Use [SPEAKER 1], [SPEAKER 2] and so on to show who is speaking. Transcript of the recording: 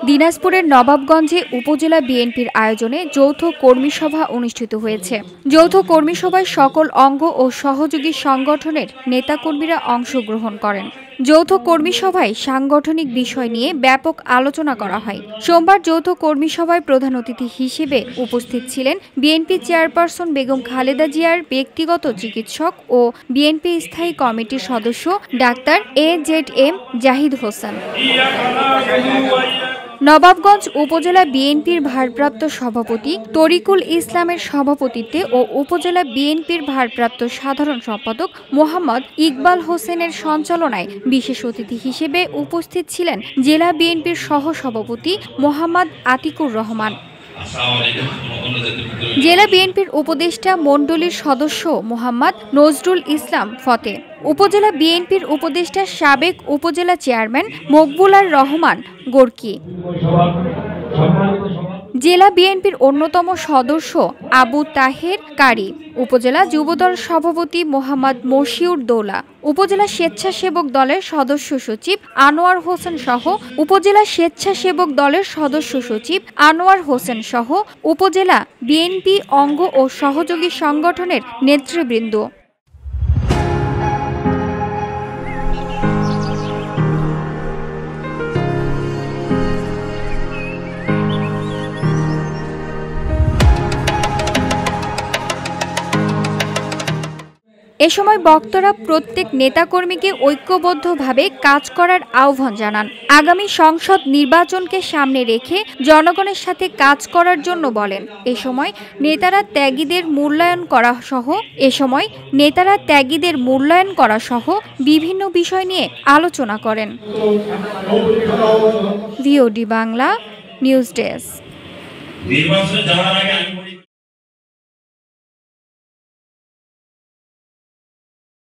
[SPEAKER 1] দিনাজপুরের নবাবগঞ্জে উপজেলা বিএনপির আয়োজনে যৌথ কর্মী সভা অনুষ্ঠিত হয়েছে। যৌথ কর্মী সভায় সকল অঙ্গ ও সহযোগী সংগঠনের নেতাকর্মীরা অংশগ্রহণ করেন। যৌথ কর্মী সভায় সাংগঠনিক বিষয় নিয়ে ব্যাপক আলোচনা করা হয়। সোমবার যৌথ কর্মী সভায় প্রধান অতিথি হিসেবে উপস্থিত ছিলেন বিএনপি চেয়ারপারসন বেগম খালেদা জিয়ার ব্যক্তিগত চিকিৎসক ও বিএনপি স্থায়ী কমিটির সদস্য ডাক্তার AZM জাহিদ হোসেন। নবাবগঞ্জ উপজেলা বিএনপির ভারপ্রাপ্ত সভাপতি তরিকুল ইসলামের সভাপতিত্বে ও উপজেলা বিএনপির ভারপ্রাপ্ত সাধারণ সম্পাদক মোহাম্মদ ইকবাল হোসেনের সঞ্চালনায় বিশেষ অতিথি হিসেবে উপস্থিত ছিলেন জেলা বিএনপির সহসভাপতি মোহাম্মদ আতিকুর রহমান, জেলা বিএনপির উপদেষ্টা মণ্ডলীর সদস্য মোহাম্মদ নজরুল ইসলাম ফতে, উপজেলা বিএনপির উপদেষ্টা সাবেক উপজেলা চেয়ারম্যান মকবুলার রহমান গোর্কি, জেলা বিএনপির অন্যতম সদস্য আবু তাহের কারি, উপজেলা যুবদল সভাপতি মোহাম্মদ মশিউর দৌলা, উপজেলা স্বেচ্ছাসেবক দলের সদস্য সচিব আনোয়ার হোসেন সহ উপজেলা স্বেচ্ছাসেবক দলের সদস্য সচিব আনোয়ার হোসেন সহ উপজেলা বিএনপি অঙ্গ ও সহযোগী সংগঠনের নেতৃবৃন্দ। এ সময় বক্তারা প্রত্যেক নেতাকর্মীকে ঐক্যবদ্ধভাবে কাজ করার আহ্বান জানান। আগামী সংসদ নির্বাচনকে সামনে রেখে জনগণের সাথে কাজ করার জন্য বলেন। এ সময় নেতারা ত্যাগীদের মূল্যায়ন করা সহ বিভিন্ন বিষয় নিয়ে আলোচনা করেন। VOD Bangla news desk.